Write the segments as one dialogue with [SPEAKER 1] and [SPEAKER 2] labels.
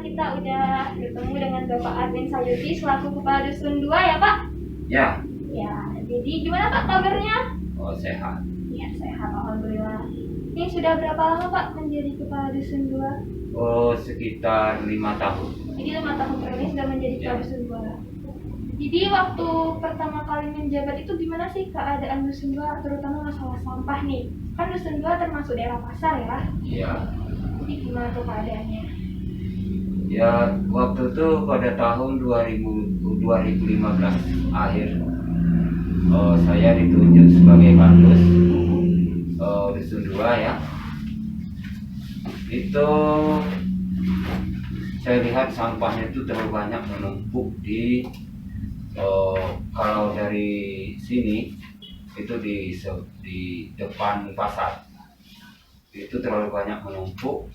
[SPEAKER 1] kita udah bertemu dengan Bapak Arvin Sayuti selaku Kepala Dusun 2 ya Pak?
[SPEAKER 2] Ya.
[SPEAKER 1] Ya, jadi gimana Pak kabarnya?
[SPEAKER 2] Oh, sehat.
[SPEAKER 1] Ya, sehat Alhamdulillah. Ini sudah berapa lama Pak menjadi Kepala Dusun 2?
[SPEAKER 2] Oh, sekitar 5 tahun.
[SPEAKER 1] Jadi 5 tahun terakhir sudah menjadi Kepala Dusun 2. Jadi waktu pertama kali menjabat itu gimana sih keadaan Dusun 2 terutama masalah sampah nih? Kan Dusun 2 termasuk daerah pasar ya?
[SPEAKER 2] Ya.
[SPEAKER 1] Jadi gimana tuh keadaannya?
[SPEAKER 2] Ya, waktu itu pada tahun 2015 akhir, saya ditunjuk sebagai kardus Dusun 2 ya. Itu saya lihat sampahnya itu terlalu banyak menumpuk di kalau dari sini itu di depan pasar itu terlalu banyak menumpuk.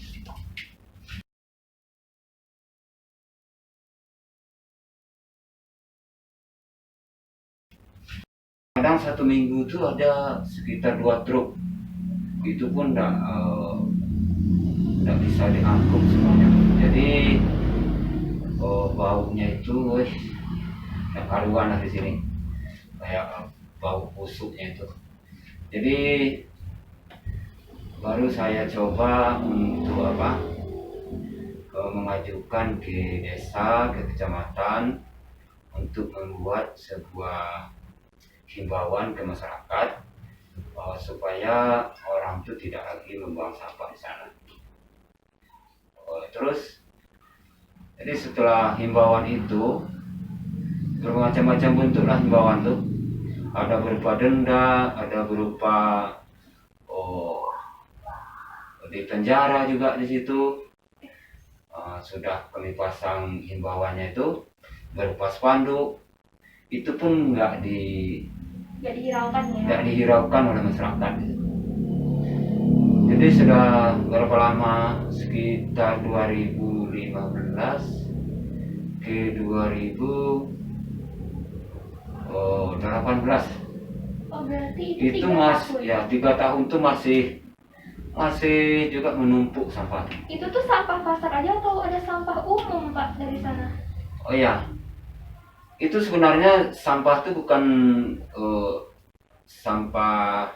[SPEAKER 2] Kadang satu minggu itu ada sekitar 2 truk, itu pun tidak bisa diangkut semuanya. Jadi baunya itu tidak karuan lah di sini, kayak bau busuknya itu. Jadi baru saya coba untuk mengajukan ke desa, ke kecamatan untuk membuat sebuah himbauan ke masyarakat supaya orang itu tidak lagi membuang sampah di sana. Terus, jadi setelah himbauan itu bermacam-macam bentuk lah himbauan tuh. Ada berupa denda, ada berupa di penjara juga di situ. Sudah kami pasang himbauannya itu berupa spanduk. Itu pun nggak
[SPEAKER 1] dihiraukan ya?
[SPEAKER 2] Nggak dihiraukan oleh masyarakat. Jadi sudah berapa lama? Sekitar 2015 ke 2018.
[SPEAKER 1] Oh, berarti
[SPEAKER 2] itu masih ya 3 tahun tuh masih juga menumpuk sampah.
[SPEAKER 1] Itu tuh sampah pasar aja atau ada sampah umum Pak dari sana?
[SPEAKER 2] Oh ya, itu sebenarnya sampah itu bukan sampah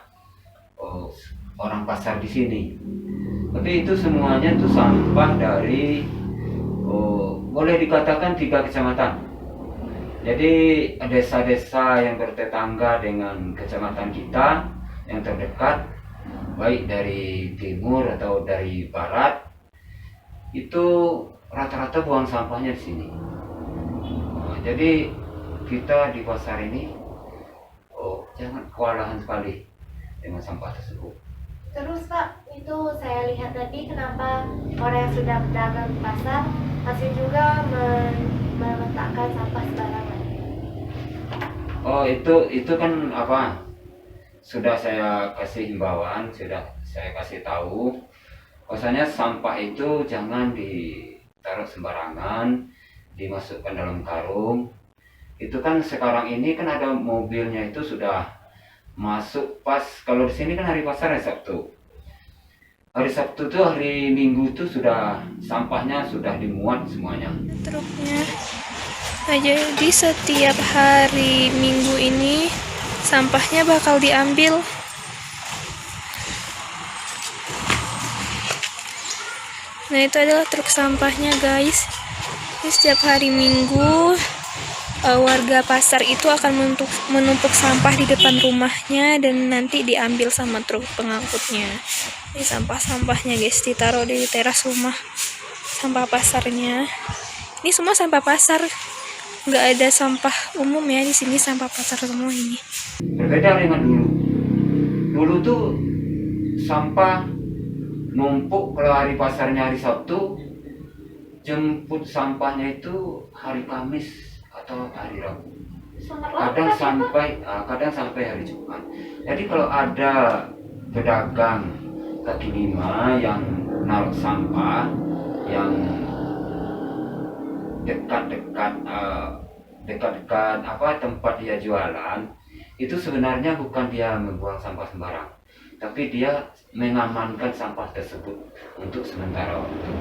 [SPEAKER 2] orang pasar di sini, tapi itu semuanya tuh sampah dari boleh dikatakan 3 kecamatan. Jadi desa-desa yang bertetangga dengan kecamatan kita yang terdekat, baik dari timur atau dari barat, itu rata-rata buang sampahnya di sini. Jadi kita di pasar ini jangan kewalahan sekali dengan sampah tersebut.
[SPEAKER 3] Terus Pak, itu saya lihat tadi kenapa orang yang sudah berdagang di pasar masih juga meletakkan sampah sembarangan.
[SPEAKER 2] Oh, itu kan sudah saya kasih himbauan, sudah saya kasih tahu bahwasanya sampah itu jangan ditaruh sembarangan, dimasukkan dalam karung. Itu kan sekarang ini kan ada mobilnya itu sudah masuk pas, kalau di sini kan hari pasar hari Sabtu. Hari Sabtu tuh, hari Minggu itu sudah sampahnya sudah dimuat semuanya.
[SPEAKER 4] Truknya. Nah, jadi setiap hari Minggu ini sampahnya bakal diambil. Nah, itu adalah truk sampahnya, guys. Jadi setiap hari Minggu warga pasar itu akan menumpuk sampah di depan rumahnya dan nanti diambil sama truk pengangkutnya. Ini sampah-sampahnya, guys, ditaruh di teras rumah. Sampah pasarnya. Ini semua sampah pasar. Nggak ada sampah umum ya di sini, sampah pasar semua ini.
[SPEAKER 2] Berbeda dengan dulu. Dulu tuh sampah numpuk kalau hari pasarnya hari Sabtu, jemput sampahnya itu hari Kamis atau hari Rabu. Kadang sampai hari Jumat. Jadi kalau ada pedagang kaki lima yang naruh sampah yang dekat-dekat tempat dia jualan, itu sebenarnya bukan dia membuang sampah sembarang, tapi dia mengamankan sampah tersebut untuk sementara waktu.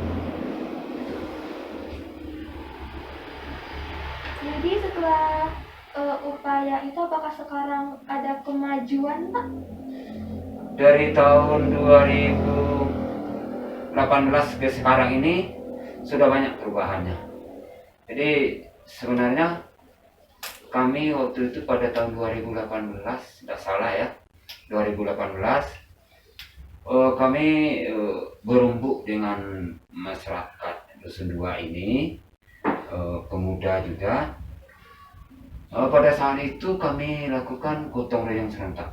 [SPEAKER 1] setelah upaya itu apakah sekarang ada kemajuan, Pak?
[SPEAKER 2] Dari tahun 2018 ke sekarang ini sudah banyak perubahannya. Jadi sebenarnya kami waktu itu pada tahun 2018, tidak salah ya, 2018 kami berembuk dengan masyarakat Dusun Dua ini, pemuda juga. Pada saat itu kami lakukan gotong royong serentak.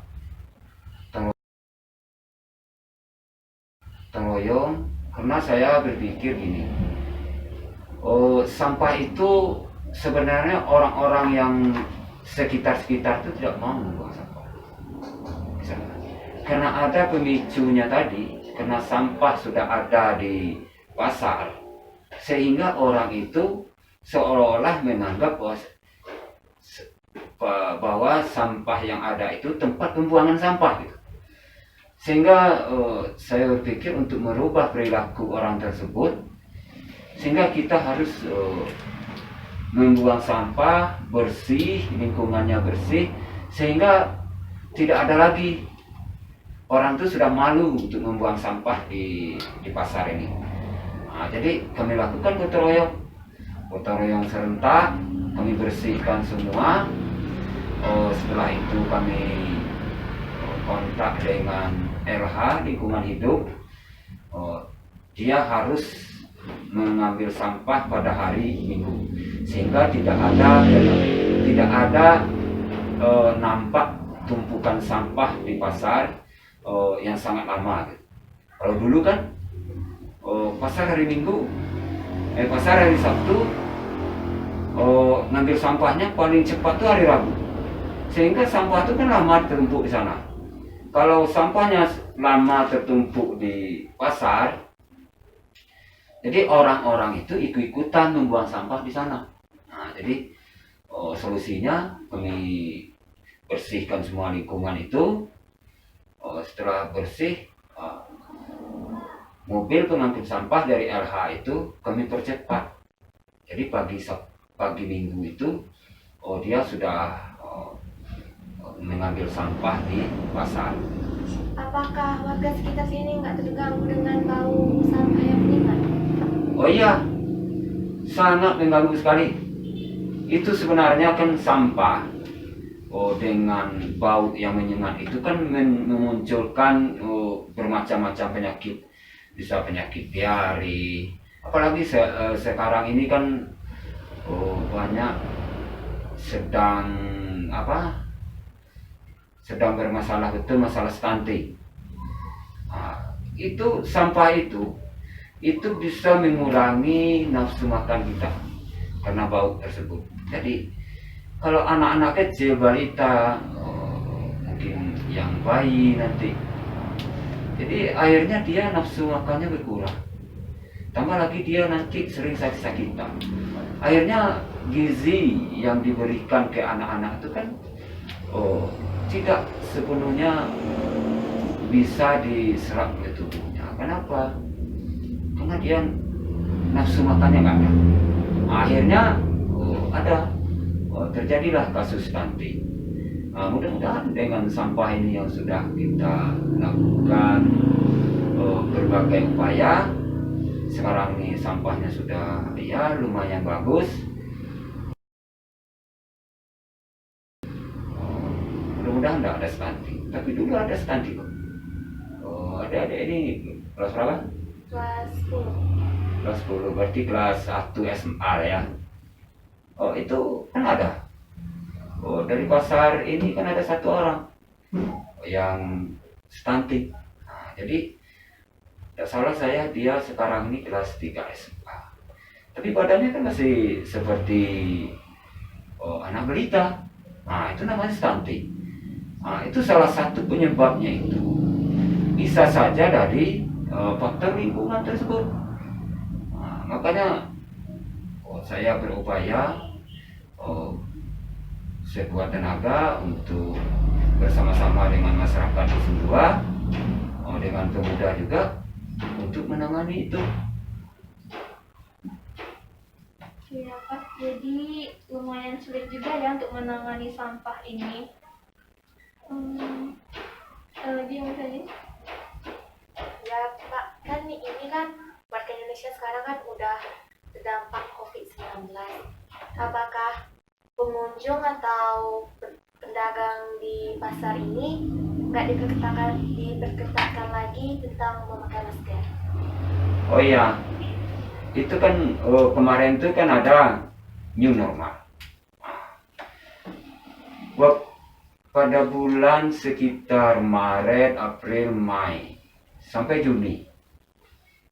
[SPEAKER 2] Gotong royong karena saya berpikir gini, sampah itu sebenarnya orang-orang yang sekitar-sekitar itu tidak mau membuang sampah. Karena ada pemicunya tadi, karena sampah sudah ada di pasar, sehingga orang itu seolah-olah menganggap bahwa sampah yang ada itu tempat pembuangan sampah gitu. Sehingga saya berpikir untuk merubah perilaku orang tersebut, sehingga kita harus membuang sampah bersih, lingkungannya bersih, sehingga tidak ada lagi orang itu sudah malu untuk membuang sampah di pasar ini. Nah, jadi kami lakukan gotong royong serentak, kami bersihkan semua. Setelah itu kami kontak dengan LH Lingkungan Hidup. Dia harus mengambil sampah pada hari Minggu, sehingga tidak ada nampak tumpukan sampah di pasar yang sangat lama gitu. Kalau dulu kan pasar hari Minggu, pasar hari Sabtu, ngambil sampahnya paling cepat tuh hari Rabu, sehingga sampah itu kan lama tertumpuk di sana. Kalau sampahnya lama tertumpuk di pasar, jadi orang-orang itu ikut-ikutan membuang sampah di sana. Nah, jadi solusinya kami bersihkan semua lingkungan itu. Setelah bersih, mobil pengangkut sampah dari LH itu kami percepat. Jadi pagi Minggu itu dia sudah mengambil sampah di pasar.
[SPEAKER 3] Apakah warga sekitar sini nggak terganggu dengan bau sampah yang menyengat?
[SPEAKER 2] Oh iya, sangat mengganggu sekali. Itu sebenarnya kan sampah dengan bau yang menyengat itu kan memunculkan bermacam-macam penyakit. Bisa penyakit diare. Apalagi sekarang ini kan banyak sedang bermasalah betul masalah stunting. Nah, itu sampah itu bisa mengurangi nafsu makan kita karena bau tersebut. Jadi kalau anak-anak kecil, balita, mungkin yang bayi nanti, jadi akhirnya dia nafsu makannya berkurang. Tambah lagi dia nanti sering sakit-sakitan. Akhirnya gizi yang diberikan ke anak-anak itu kan tidak sepenuhnya bisa diserap oleh tubuhnya. Kenapa? Karena dia nafsu makannya nggak ada. Akhirnya terjadilah kasus stunting. Mudah-mudahan dengan sampah ini yang sudah kita lakukan berbagai upaya, sekarang ini sampahnya sudah lumayan bagus. Mudah-mudahan tidak ada stunting. Tapi dulu ada stunting kok. Adik-adik ini kelas berapa?
[SPEAKER 3] Kelas 10.
[SPEAKER 2] Kelas 10, berarti kelas 1 SMA ya. Itu kan ada. Dari pasar ini kan ada satu orang yang stunting. Nah, jadi tidak salah saya, dia sekarang ini kelas 3 SMA. Tapi badannya kan masih seperti anak balita. Nah, itu namanya stunting. Nah, itu salah satu penyebabnya itu bisa saja dari faktor lingkungan tersebut. Nah, makanya saya berupaya sekuat tenaga untuk bersama-sama dengan masyarakat Dusun Dua, dengan pemuda juga untuk menangani itu.
[SPEAKER 3] Iya, Pak.
[SPEAKER 1] Jadi lumayan sulit juga ya untuk menangani sampah ini. Lagi yang tadi?
[SPEAKER 3] Ya Pak, kan ini kan warga Indonesia sekarang kan udah terdampak COVID-19. Apakah pengunjung atau pedagang di pasar ini nggak diperketatkan lagi tentang memakai masker?
[SPEAKER 2] Oh iya, itu kan kemarin itu kan ada new normal. Pada bulan sekitar Maret, April, Mei sampai Juni.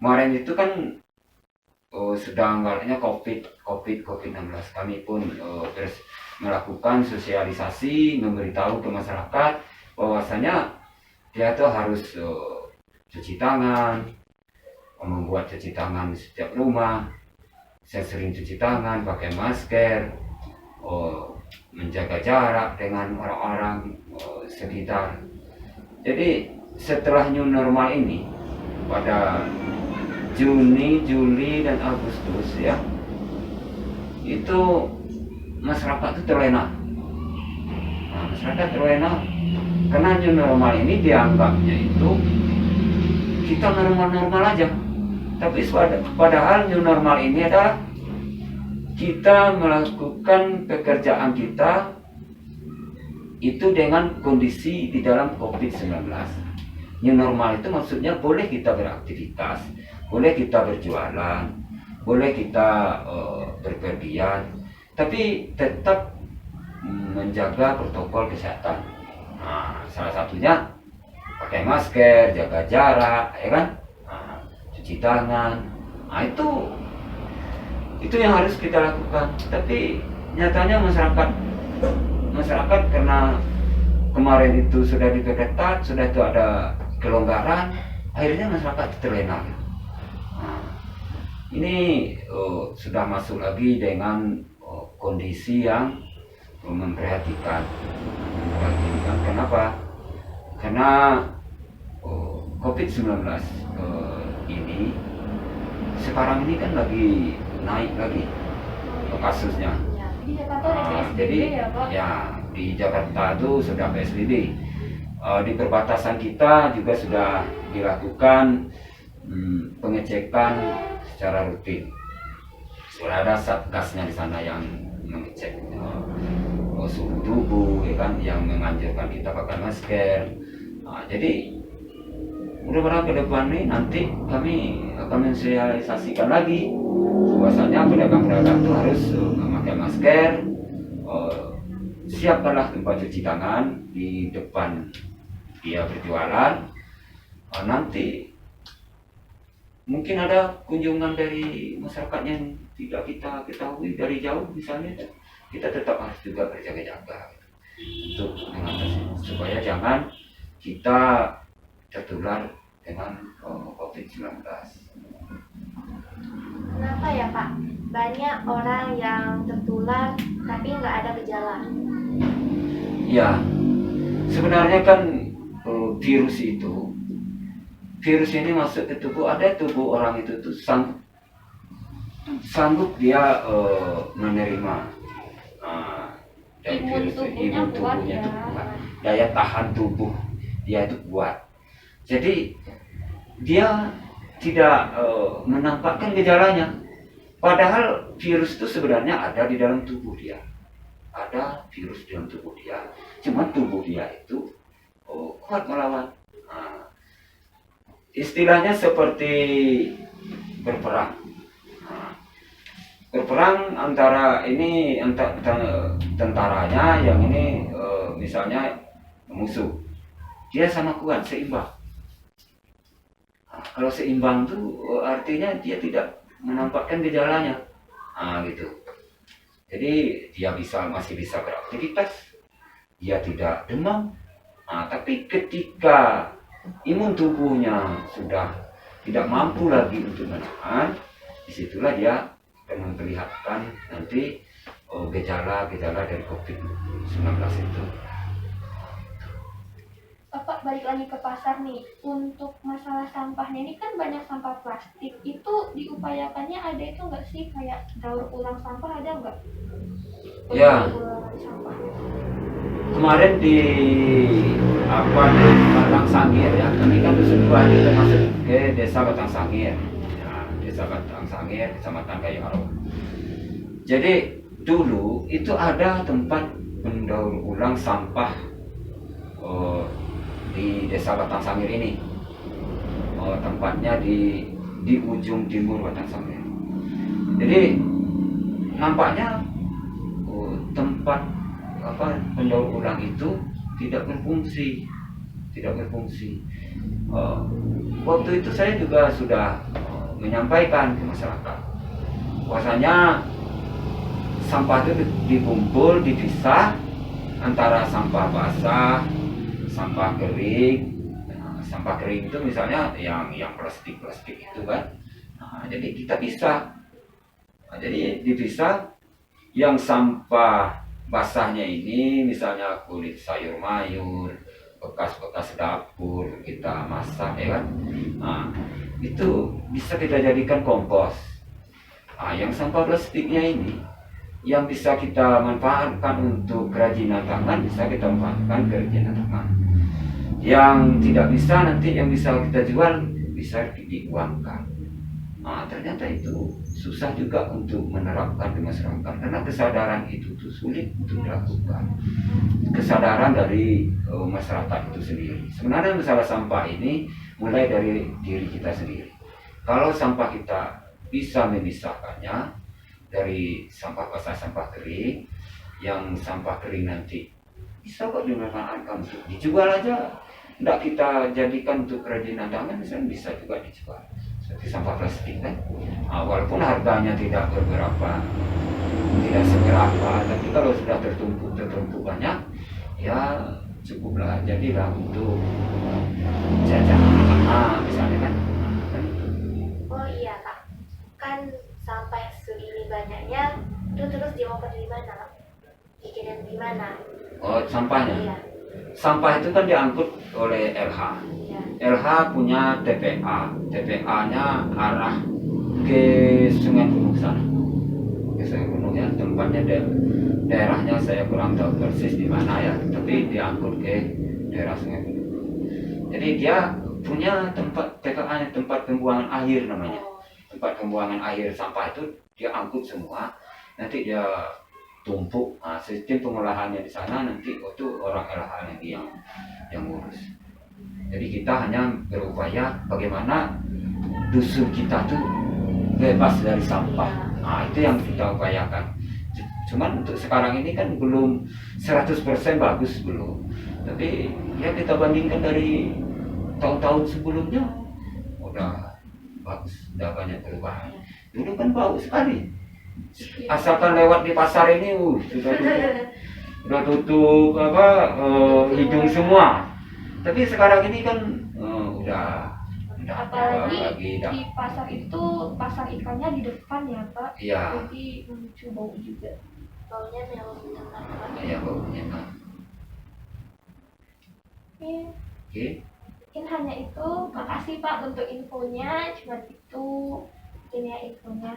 [SPEAKER 2] Kemarin itu kan sedang galaknya COVID-19. Kami pun terus melakukan sosialisasi, memberitahu ke masyarakat bahwasanya dia tuh harus cuci tangan, membuat cuci tangan di setiap rumah. Saya sering cuci tangan, pakai masker, menjaga jarak dengan orang-orang sekitar. Jadi setelah new normal ini pada Juni, Juli, dan Agustus ya, itu masyarakat itu terlena. Nah, masyarakat terlena karena new normal ini dianggapnya itu kita normal-normal aja. Tapi padahal new normal ini adalah kita melakukan pekerjaan kita itu dengan kondisi di dalam COVID-19. New normal itu maksudnya boleh kita beraktivitas, boleh kita berjualan, boleh kita berpergian, tapi tetap menjaga protokol kesehatan. Nah, salah satunya pakai masker, jaga jarak, ya kan? Nah, cuci tangan. Nah, itu yang harus kita lakukan. Tapi nyatanya masyarakat karena kemarin itu sudah diperketat, sudah itu ada kelonggaran, akhirnya masyarakat terlena. Nah, ini sudah masuk lagi dengan kondisi yang memprihatinkan. Kenapa? Karena COVID-19 ini sekarang ini kan lagi naik lagi kasusnya.
[SPEAKER 1] Di Jakarta ada PSBB
[SPEAKER 2] Jadi
[SPEAKER 1] ya Pak?
[SPEAKER 2] ya di Jakarta itu sudah PSBB. Di perbatasan kita juga sudah dilakukan pengecekan secara rutin. Sudah ada satgasnya di sana yang mengecek suhu tubuh, ya kan, yang menganjurkan kita pakai masker. Nah, jadi mudah-mudahan ke depan nih nanti kami akan mensosialisasikan lagi bahwasanya pedagang-pedagang itu harus memakai masker. Siapkanlah tempat cuci tangan di depan dia berjualan. Nanti mungkin ada kunjungan dari masyarakat yang tidak kita ketahui dari jauh misalnya, kita tetap harus juga berjaga-jaga untuk mengatasi supaya jangan kita tertular dengan COVID-19.
[SPEAKER 3] Kenapa ya Pak? Banyak orang yang tertular tapi nggak ada gejala.
[SPEAKER 2] Ya, sebenarnya kan virus ini masuk ke tubuh, ada tubuh orang itu tuh sanggup dia menerima dari
[SPEAKER 1] Imun
[SPEAKER 2] virus itu.
[SPEAKER 1] tubuhnya
[SPEAKER 2] Imun
[SPEAKER 1] kuat
[SPEAKER 2] tubuhnya
[SPEAKER 1] ya.
[SPEAKER 2] itu kuat, daya tahan tubuh dia itu kuat. Jadi dia tidak menampakkan gejalanya. Padahal virus itu sebenarnya ada di dalam tubuh dia. Ada virus di dalam tubuh dia. Cuma tubuh dia itu kuat melawan. Nah, istilahnya seperti berperang. Nah, berperang antara ini tentaranya, yang ini misalnya musuh. Dia sama kuat, seimbang. Nah, kalau seimbang itu artinya dia tidak menampakkan gejalanya. Nah, gitu. Jadi dia masih bisa beraktivitas, dia tidak demam. Nah, tapi ketika imun tubuhnya sudah tidak mampu lagi untuk menahan, disitulah dia akan memperlihatkan nanti gejala-gejala dari COVID-19 itu.
[SPEAKER 1] Bapak balik lagi ke pasar nih, untuk masalah sampahnya ini kan banyak sampah plastik, itu diupayakan mengupayakannya ada itu nggak sih, kayak daur ulang sampah ada nggak?
[SPEAKER 2] Ya.
[SPEAKER 1] Pendaur ulang sampah.
[SPEAKER 2] Kemarin di apa di Batang Sangir ya, kami kan dusun dua ini termasuk ke desa Batang Sangir. Nah, desa Batang Sangir, kecamatan Kayu Haro. Jadi dulu itu ada tempat pendaur ulang sampah di desa Batang Sangir ini. Tempatnya di ujung timur Batang Sangir. Jadi nampaknya tempat apa pendaur ulang itu tidak berfungsi. Waktu itu saya juga sudah menyampaikan ke masyarakat bahwasanya sampah itu dikumpul, dipisah antara sampah basah, sampah kering. Nah, sampah kering itu misalnya yang plastik itu kan. Nah, jadi kita pisah. Nah, jadi dipisah yang sampah basahnya ini misalnya kulit sayur mayur, bekas-bekas dapur kita masak ya kan. Nah, itu bisa kita jadikan kompos. Nah, yang sampah plastiknya ini yang bisa kita manfaatkan untuk kerajinan tangan, bisa kita manfaatkan kerajinan tangan. Yang tidak bisa nanti yang bisa kita jual bisa diuangkan. Nah, ternyata itu susah juga untuk menerapkan di masyarakat karena kesadaran itu tuh sulit untuk dilakukan. Kesadaran dari masyarakat itu sendiri. Sebenarnya masalah sampah ini mulai dari diri kita sendiri. Kalau sampah kita bisa memisahkannya dari sampah basah, sampah kering, yang sampah kering nanti bisa kok dimanfaatkan untuk dijual aja. Tidak kita jadikan untuk kerajinan tangan, misalnya bisa juga dijual. Seperti sampah plastik kan, nah, walaupun harganya tidak seberapa, tapi kalau sudah tertumpuk banyak, ya cukuplah jadilah untuk jajan anak misalnya kan.
[SPEAKER 3] Oh iya Kak, kan sampai segini banyaknya, itu terus dioper di mana Kak? Dikirim di mana?
[SPEAKER 2] Oh, sampahnya?
[SPEAKER 3] Iya.
[SPEAKER 2] Sampah itu kan diangkut oleh LH.
[SPEAKER 3] Iya.
[SPEAKER 2] LH punya TPA. TPA-nya arah ke Sungai Gunung sana. Ke Sungai Gunung ya, tempatnya daerahnya saya kurang tahu persis di mana ya, tapi diangkut ke daerah Sungai Gunung. Jadi dia punya tempat TPA-nya, tempat pembuangan akhir namanya. Tempat pembuangan akhir sampah itu dia angkut semua, nanti dia tumpuk. Nah, sistem pengolahannya di sana nanti itu orang LH yang ngurus. Jadi kita hanya berupaya bagaimana dusun kita tuh bebas dari sampah. Nah, itu yang kita upayakan. Cuman untuk sekarang ini kan belum 100% bagus belum. Tapi ya kita bandingkan dari tahun-tahun sebelumnya udah bagus, udah banyak perubahan. Dulu kan bau sekali. Asalkan lewat di pasar ini sudah tutup hidung semua. Tapi sekarang ini kan udah
[SPEAKER 1] Apalagi
[SPEAKER 2] lagi
[SPEAKER 1] di pasar itu, pasar ikannya di depan ya Pak.
[SPEAKER 2] Iya.
[SPEAKER 1] Jadi memicu bau juga.
[SPEAKER 3] Baunya memang benar Kak.
[SPEAKER 2] Ya baunya. Oke.
[SPEAKER 1] Mungkin hanya itu. Makasih Pak untuk infonya. Cuma itu ini ya infonya.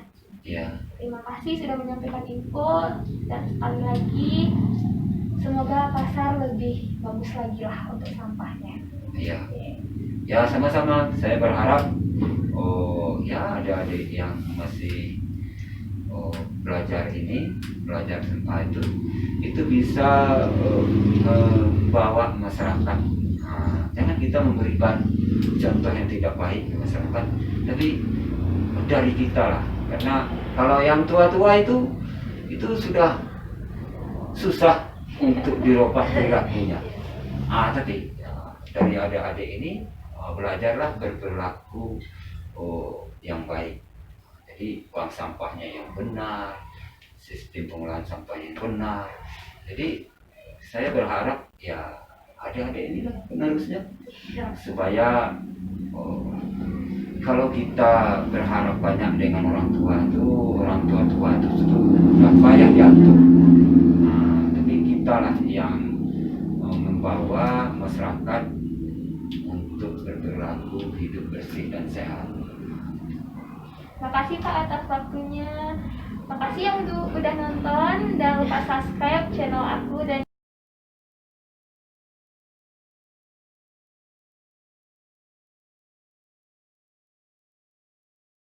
[SPEAKER 2] Iya.
[SPEAKER 1] Terima kasih sudah menyampaikan info, dan sekali lagi semoga pasar lebih bagus lagi lah untuk sampahnya.
[SPEAKER 2] Iya. Ya sama-sama. Saya berharap ya adik-adik yang masih belajar sampah itu bisa membawa masyarakat. Nah, jangan kita memberikan contoh yang tidak baik ke masyarakat, tapi dari kita lah. Karena kalau yang tua-tua itu sudah susah untuk dirubah perilakunya. Tapi dari adik-adik ini belajarlah berperilaku yang baik. Jadi buang sampahnya yang benar, sistem pengolahan sampahnya yang benar. Jadi saya berharap ya adik-adik inilah penerusnya, supaya kalau kita berharap banyak dengan orang tua itu sudah payah diatur. Tapi kita lah yang membawa masyarakat untuk berperilaku hidup bersih dan sehat.
[SPEAKER 1] Makasih Pak atas waktunya. Makasih yang udah nonton. Jangan lupa subscribe channel aku dan